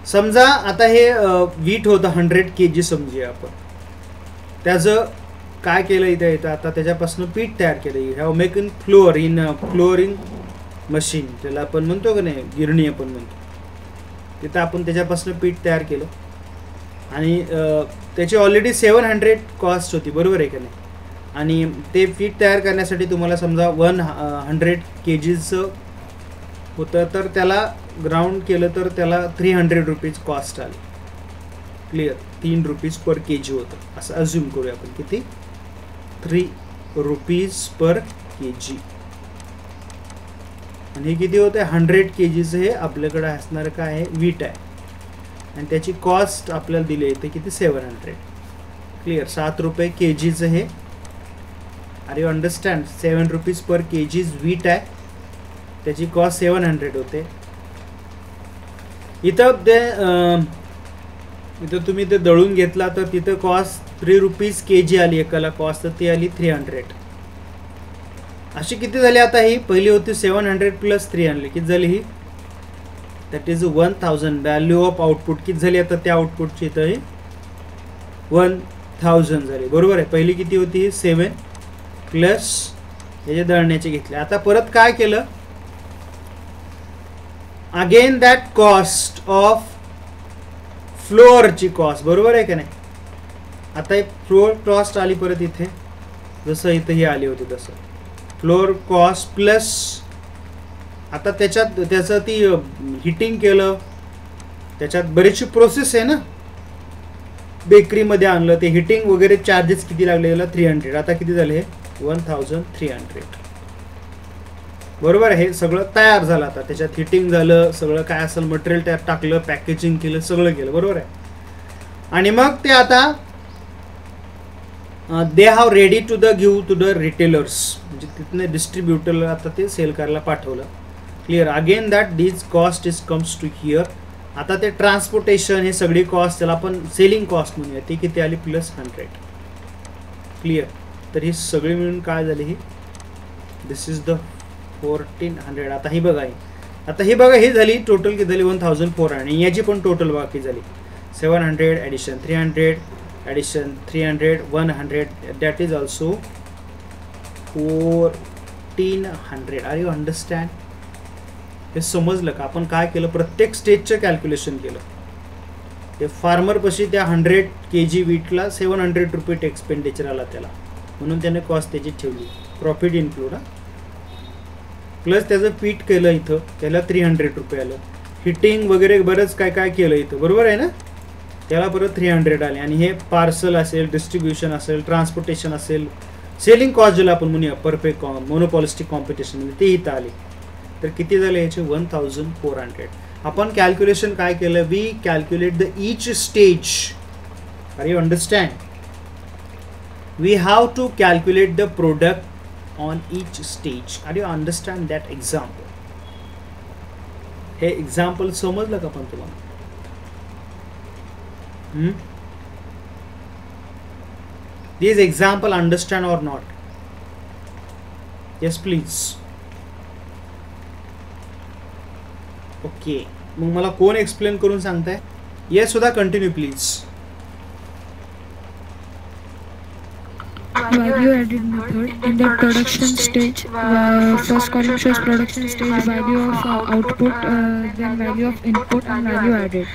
समजा आता हे वीट होतं 100 kg समजूया आपण. त्याचं काय केलं इथं आता त्याच्यापासून पीठ तयार केलं. You have make in flooring machine, त्याला आपण म्हणतो का नाही गिरणी आपण म्हणतो. तिथं आपण त्याच्यापासून पीठ तयार केलं आणि त्याची ऑलरेडी 700 कॉस्ट होती, बरोबर आहे का नाही. आणि ते पीठ तयार करण्यासाठी तुम्हाला समजा 100 kgचं होतं तर त्याला ग्राउंड केलं तर त्याला ₹300 कॉस्ट आली. क्लिअर? ₹3 पर kg होतं असं अज्युम करूया आपण. किती? ₹3 पर kg. आणि हे किती होतं 100 kgचं हे आपल्याकडे असणारं काय आहे वीट आहे आणि त्याची कॉस्ट आपल्याला दिली आहे किती 700. क्लिअर? ₹7 kgचं हे. Are you understand? ₹7 per kg wheat आहे, त्याची कॉस्ट 700 होते. इथं तुम्ही ते दळून घेतला तर तिथं कॉस्ट ₹3 kg आली एकाला कॉस्ट, तर ती आली 300. अशी किती झाली आता ही पहिली होती 700 + 300 किती झाली ही that is 1000. Value of output किती झाली आता त्या आउटपुटची इथं ही 1000 झाली, बरोबर आहे. पहिली किती होती ही 7 प्लस याचे दळण्याचे घेतले. आता परत काय केलं अगेन दॅट कॉस्ट ऑफ फ्लोअरची कॉस्ट, बरोबर आहे का नाही. आता ही फ्लोअर कॉस्ट आली परत इथे जसं इथं ही आली होती तसं फ्लोअर कॉस्ट प्लस आता त्याचं ती हिटिंग केलं, त्याच्यात बरीचशी प्रोसेस आहे ना. बेकरीमध्ये आणलं ते हिटिंग वगैरे चार्जेस किती लागले त्याला 300. आता किती झाले 1300, बरोबर आहे. हे सगळं तयार झालं. आता त्याच्यात हिटिंग झालं, सगळं काय असेल मटेरियल त्यात टाकलं, पॅकेजिंग केलं, सगळं केलं, बरोबर आहे. आणि मग ते आता they have ready to the give to the retailers, म्हणजे तिथने डिस्ट्रीब्युटरला आता ते सेल करायला पाठवलं. Clear? Again that these cost is comes to here. आता ते ट्रान्सपोर्टेशन हे सगळी कॉस्ट त्याला आपण सेलिंग कॉस्ट म्हणूया ती किती आली +100. क्लिअर? तर ही सगळी मिळून काय झाली ही दिस इज द 1400. आता ही बघा ही झाली टोटल किती झाली 1400 आणि याची पण टोटल बघा किती झाली 700 addition 300 addition 300 100 that is also 1400. Are you understand? हे समजलं का? आपण काय केलं प्रत्येक स्टेजचं कॅल्क्युलेशन केलं. ते फार्मरपाशी त्या 100 kg वीटला ₹700 एक्सपेंडिचर आला त्याला, म्हणून त्याने कॉस्ट त्याची ठेवली प्रॉफिट इन्क्लूड. प्लस त्याचं पीठ केलं इथं त्याला ₹300 आलं. हिटिंग वगैरे बरंच काय काय केलं इथं, बरोबर आहे ना. त्याला परत 300 आले. आणि हे पार्सल असेल, डिस्ट्रीब्युशन असेल, ट्रान्सपोर्टेशन असेल, सेलिंग कॉस्ट ज्याला आपण म्हणूया परफेक्ट मोनोपॉलिस्टिक कॉम्पिटिशन ते इथं आले. तर किती झाले याचे 1400. आपण कॅल्क्युलेशन काय केलं we calculate the each stage. Are you understand? We have to calculate the product on each stage. Are you understand that example? हे एक्झाम्पल समजलं का पण तुम्हाला? These example understand or not? Yes please. Okay, मग मला कोण एक्सप्लेन करून सांगताय? येस सुद्धा, continue please. Value added method in the production stage. First column shows production stage value of output, then value of input and value added.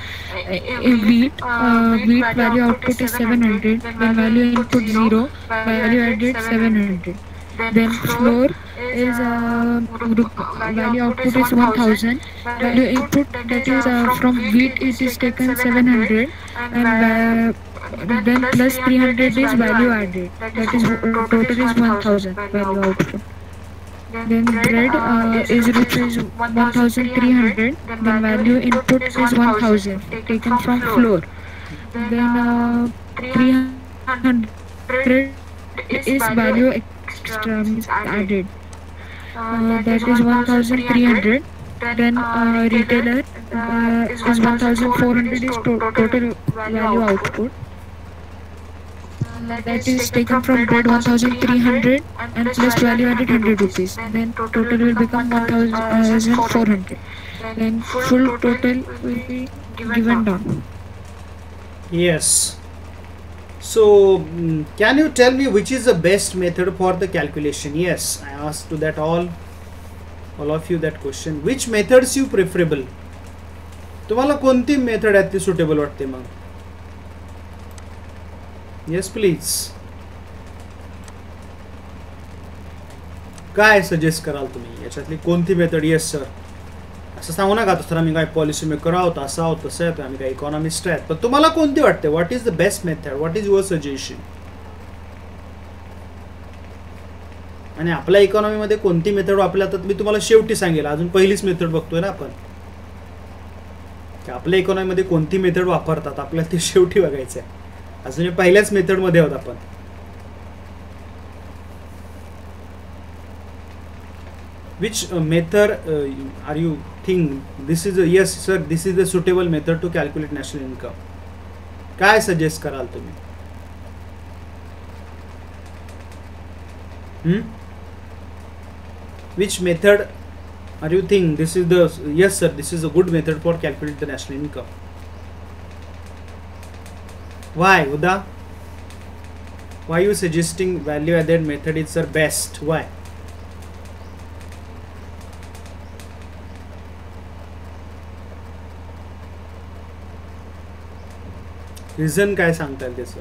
In wheat value output is 700, then value input 0, value added 700. Then flour is value output is 1000, value input, that is from wheat it is taken 700, and then plus 300 is value added, that is total is 1000 value output. Then bread is rupees 1300, then value input is 1000 taken from flour. Then 300 is value extra means added, that is 1300. Then retailer is 1400 is total value output, that is taken from bread 1300 and plus value added 100 rupees, then total will become 1400. Then full total will be given down. Yes. So can you tell me which is the best method for the calculation? Yes, I asked to that all of you that question. Which methods you preferable? तुम्हाला कोणती मेथड आहे ती सुटेबल वाटते मग? Yes please. काय सजेस्ट कराल तुम्ही याच्यातली कोणती मेथड? येस सर, असं सांगू नका सर आम्ही काय पॉलिसी मेकर आहोत, असं आहोत, तसं आहे, आम्ही काय इकॉनॉमिस्ट आहेत. पण तुम्हाला कोणती वाटते? What is the best method? What is your suggestion? आणि आपल्या इकॉनॉमीमध्ये कोणती मेथड वापरला तर मी तुम्हाला शेवटी सांगेल. अजून पहिलीच मेथड बघतोय ना आपण. आपल्या इकॉनॉमीमध्ये कोणती मेथड वापरतात आपल्याला ते शेवटी बघायचं आहे. अजून पहिल्याच मेथडमध्ये आहोत आपण. Which method are you think this is yes sir, this is the suitable method to calculate national income? काय सजेस्ट कराल तुम्ही? Which method are you think this is the yes sir, this is a good method for calculate the national income? Why, Uda? Why you suggesting value added method is the best? Why? Reason काय सांगता येईल त्याचं?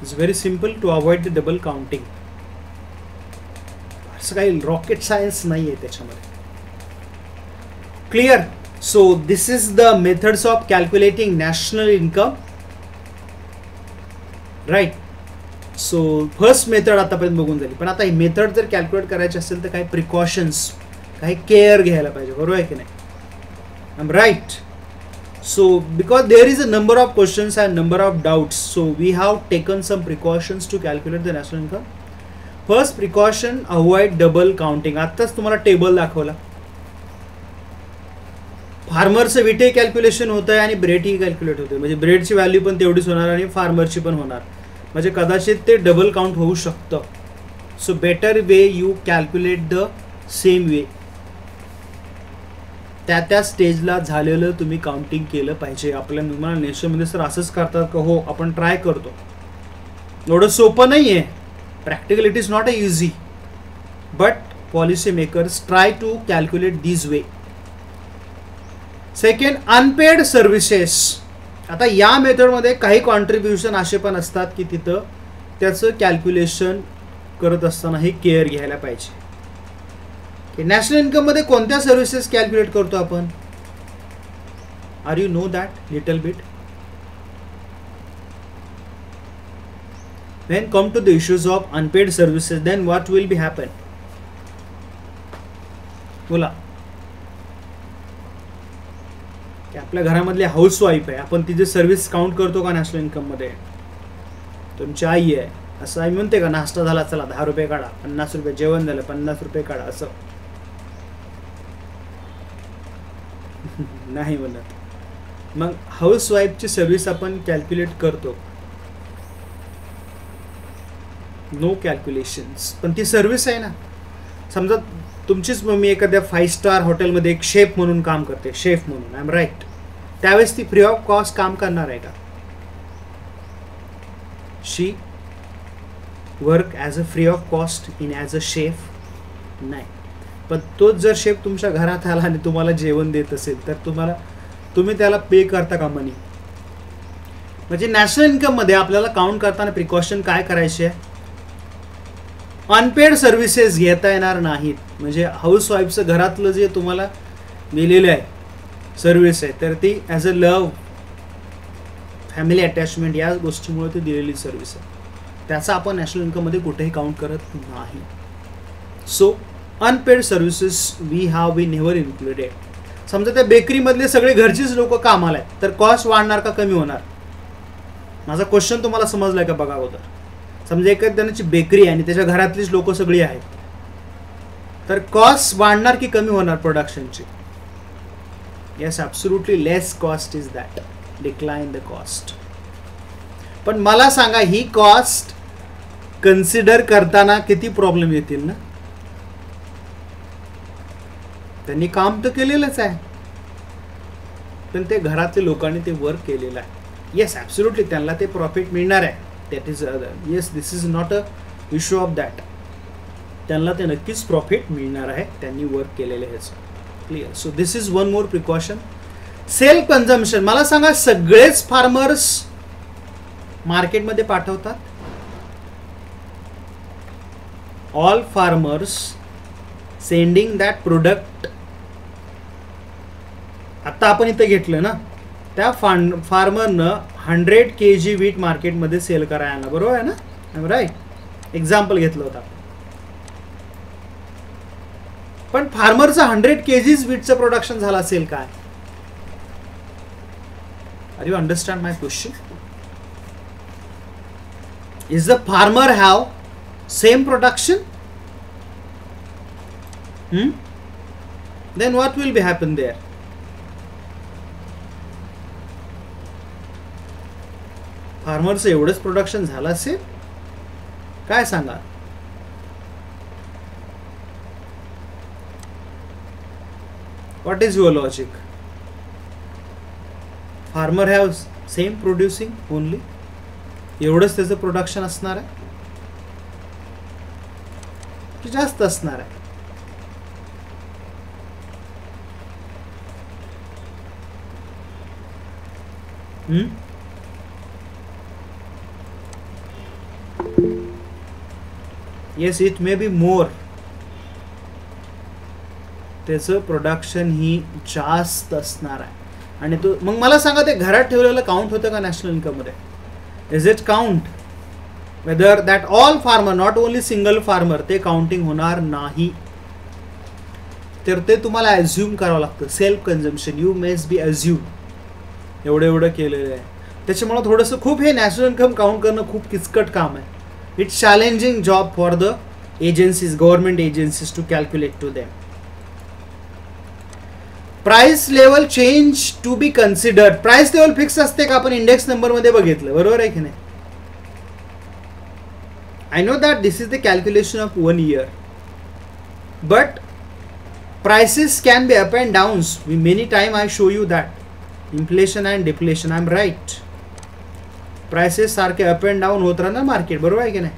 It's very simple to avoid the double counting. असं काही रॉकेट सायन्स नाही आहे त्याच्यामध्ये. Clear? So this is the methods of calculating national income. Right. So first method आतापर्यंत बघून झाली. पण आता ही मेथड जर कॅल्क्युलेट करायची असेल तर काही प्रिकॉशन्स, काही केअर घ्यायला पाहिजे. बरोबर आहे की नाही? I am right. So because there is a number of questions and number of doubts, so we have taken some precautions to calculate the national income. First precaution, avoid double counting. आताच तुम्हाला टेबल दाखवला. फार्मरचं विटे कॅल्क्युलेशन होत आहे आणि ब्रेड ही कॅल्क्युलेट होते. म्हणजे ब्रेडची व्हॅल्यू पण तेवढीच होणार आणि फार्मरची पण होणार. म्हणजे कदाचित ते डबल काउंट होऊ शकतं. So better way you calculate the same way. त्या स्टेजला झालेलं तुम्ही काउंटिंग केलं पाहिजे. आपल्या निर्माण नेशनमध्ये सर असंच करतात का? हो, आपण ट्राय करतो. एवढं सोपं नाही आहे. Practical it is not a easy, but policy makers try to calculate this way. Second, unpaid services. आता या मेथडमध्ये काही कॉन्ट्रीब्युशन असे पण असतात की तिथं त्याचं कॅल्क्युलेशन करत असताना हे केअर घ्यायला पाहिजे. नॅशनल इन्कम मध्ये कोणत्या सर्व्हिसेस कॅल्क्युलेट करतो आपण? Are you know that little bit? When come to the issues of unpaid services, then what will be happen? बोला. की आपल्या घरामधली हाऊसवाईफ आहे, आपण तिचे सर्व्हिस काउंट करतो का नॅशनल इन्कम मध्ये? तुमची आई आहे, असं आई म्हणते का नाश्ता झाला चला 10 रुपये काढा, 50 रुपये जेवण झालं 50 रुपये काढा, असं नाही म्हणत. मग हाऊसवाईफची सर्व्हिस आपण कॅल्क्युलेट करतो, नो कॅल्क्युलेशन्स. पण ती सर्व्हिस आहे ना. समजा तुमचीच मम्मी एखाद्या 5 स्टार हॉटेलमध्ये एक शेफ म्हणून काम करते, शेफ म्हणून, आय एम राईट. त्यावेळेस ती फ्री ऑफ कॉस्ट काम करणार आहे का? She work as a free of cost in as a chef? नाही. पण तोच जर शेफ तुमच्या घरात आला आणि तुम्हाला जेवण देत असेल तर तुम्ही त्याला पे करता का मनी? म्हणजे नॅशनल इन्कममध्ये आपल्याला काउंट करताना प्रिकॉशन काय करायचे आहे? अनपेड सर्व्हिसेस घेता येणार नाहीत. म्हणजे हाऊसवाईफचं घरातलं जे तुम्हाला दिलेलं आहे सर्व्हिस आहे, तर ती as a love, family attachment या गोष्टीमुळे ती दिलेली सर्व्हिस आहे. त्याचा आपण नॅशनल इन्कममध्ये कुठेही काउंट करत नाही. So unpaid services we never included. समजा त्या बेकरीमधले सगळे घरचीच लोक कामाला आहेत, तर कॉस्ट वाढणार का कमी होणार? माझा क्वेश्चन तुम्हाला समजलाय का बघा अगोदर. समजा एखाद्याची बेकरी आहे आणि त्याच्या घरातलीच लोक सगळी आहेत, तर कॉस्ट वाढणार की कमी होणार प्रोडक्शनची? Yes, absolutely less cost is that, decline the cost. पण मला सांगा, ही कॉस्ट कन्सिडर करताना किती प्रॉब्लेम येतील ना? त्यांनी काम तर केलेलंच आहे, पण ते घरातल्या लोकांनी ते वर्क केलेलं आहे. येस, ॲब्सोल्युटली त्यांना ते प्रॉफिट मिळणार आहे. That is yes, this is not a issue of that. त्यांना ते नक्कीच प्रॉफिट मिळणार आहे, त्यांनी वर्क केलेलं आहे. Clear. So this is one more precaution. Self consumption. मला सांगा, सगळेच फार्मर्स मार्केटमध्ये पाठवतात? All farmers sending that product. आता आपण इथं घेतलं ना, त्या फार्मरनं 100 kg वीट मार्केटमध्ये सेल करायला आणला, बरोबर आहे ना? राईट. एक्झाम्पल घेतलं होतं. पण फार्मरचं 100 kg वीटचं प्रोडक्शन झालं असेल काय? Are you understand my question? Is the farmer have same production? Then what will be happen there? फार्मरचं एवढंच प्रोडक्शन झालं असेल काय सांगा? What is your logic? Farmer have same producing only? एवढंच त्याचं प्रोडक्शन असणार आहे की जास्त असणार आहे? Yes, it may be more. त्याचं प्रोडक्शन ही जास्त असणार आहे. आणि तो मग मला सांगा, ते घरात ठेवलेलं काउंट होतं का नॅशनल इन्कम मध्ये? Is it count? Whether that all farmer, not only single farmer, ते काउंटिंग होणार नाही. तर ते तुम्हाला अज्युम करावं लागतं. Self consumption, you must be assume एवढं केलेलं आहे. त्याच्यामुळे थोडंसं खूप हे नॅशनल इन्कम काउंट करणं खूप किचकट काम आहे. It's challenging job for the agencies, government agencies to calculate to them. Price level change to be considered. Price level fix असते का? आपण इंडेक्स नंबर मध्ये बघितलं, बरोबर आहे की नाही? I know that this is the calculation of 1 year, but prices can be up and downs. Many time I show you that inflation and deflation. I'm right. Prices सारखे अप अँड डाऊन होत राहणार मार्केट, बरोबर आहे की नाही?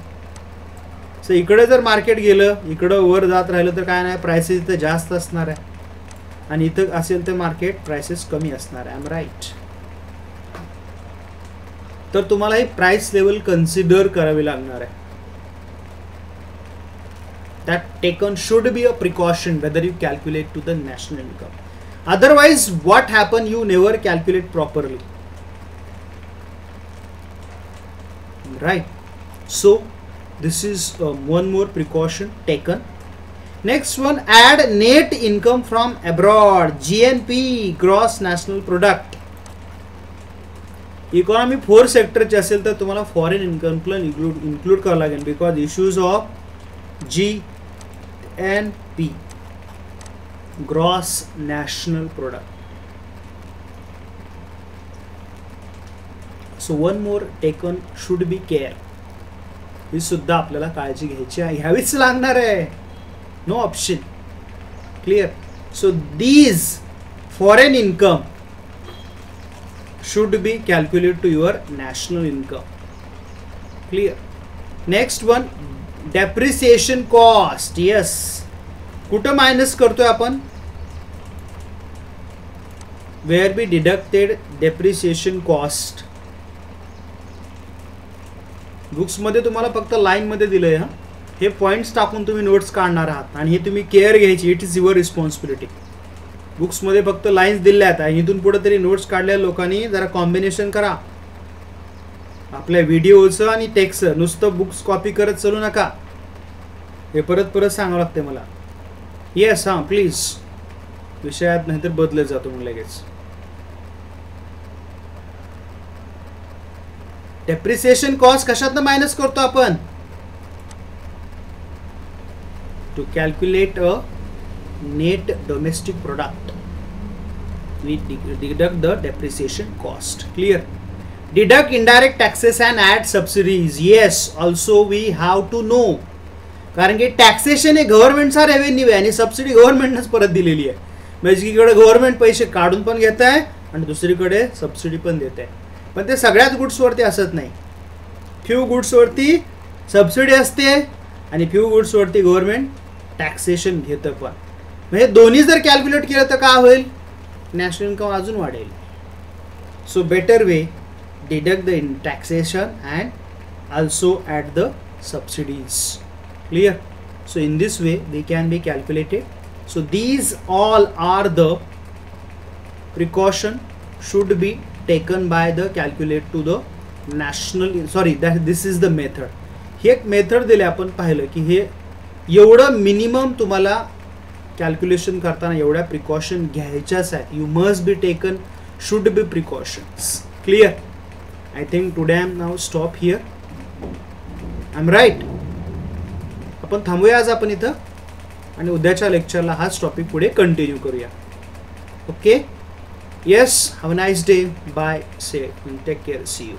सो इकडे जर मार्केट गेलं, इकडं वर जात राहिलं तर काय नाही, प्राइसेस इथं जास्त असणार आहे, आणि इथं असेल तर मार्केट प्राइसेस कमी असणार आहे. I am right. तर तुम्हाला ही प्राइस लेवल कन्सिडर करावी लागणार आहे. That taken should be a precaution whether you calculate to the national income. Otherwise, what happen? You never calculate properly, right? So this is one more precaution taken. Next one, add net income from abroad, GNP, gross national product. Economy 4 सेक्टरचे असेल तर तुम्हाला फॉरेन इन्कम पण इन्क्लूड करावं लागेल, because issues of GNP, gross national product. So one more, taken should be care. ही सुद्धा आपल्याला काळजी घ्यायची आहे, घ्यावीच लागणार आहे, no option. Clear. So these foreign income should be calculated to your national income. Clear. Next one, depreciation cost. Yes, कुठं मायनस करतोय आपण? Where we deducted depreciation cost. Books मध्ये तुम्हाला फक्त लाईन मध्ये दिलंय. हा, हे पॉइंट्स टाकून तुम्ही नोट्स काढणार आहात आणि हे तुम्ही केअर घ्यायची. It is your responsibility. बुक्समध्ये फक्त लाईन्स दिल्या आहेत. इथून पुढे तरी नोट्स काढलेल्या लोकांनी जरा कॉम्बिनेशन करा आपल्या व्हिडिओचं आणि टेक्स्टचं. नुसतं बुक्स कॉपी करत चालू नका. हे परत परत सांगावं लागते मला. येस, हां प्लीज, विषयात नाहीतर बदलत जातो मग लगेच. डेप्रिसिएशन कॉस्ट कशातनं मायनस करतो आपण? To calculate a net domestic product, we deduct the depreciation cost. Clear. Deduct indirect taxes and add subsidies. Yes, also we have to know, कारण की टॅक्सेशन हे गव्हर्नमेंटचा रेव्हेन्यू आहे आणि सबसिडी गव्हर्नमेंटनंच परत दिलेली आहे. म्हणजे एकीकडे गव्हर्नमेंट पैसे काढून पण घेत आहे आणि दुसरीकडे सबसिडी पण देत आहे. पण ते सगळ्याच गुड्सवरती असत नाही. फ्यू गुड्सवरती सबसिडी असते आणि फ्यू गुड्सवरती गव्हर्नमेंट टॅक्सेशन घेतं. पण म्हणजे दोन्ही जर कॅल्क्युलेट केलं तर काय होईल? नॅशनल इन्कम अजून वाढेल. So better way, deduct the taxation and also at the subsidies. Clear. So in this way we can be calculated. So these all are the precaution should be taken by the calculate to the national, sorry that this is the method. हे एक मेथड दिले. आपण पाहिलं की हे एवढं मिनिमम तुम्हाला कॅल्क्युलेशन करताना एवढ्या प्रिकॉशन घ्यायच्याच आहेत. You must be taken, should be precautions. Clear. I think today I am now stop here. I am right. आपण थांबूया आज आपण इथं आणि उद्याच्या लेक्चरला हाच टॉपिक पुढे कंटिन्यू करूया. Okay. Yes, have a nice day. Bye. Say take care. See you.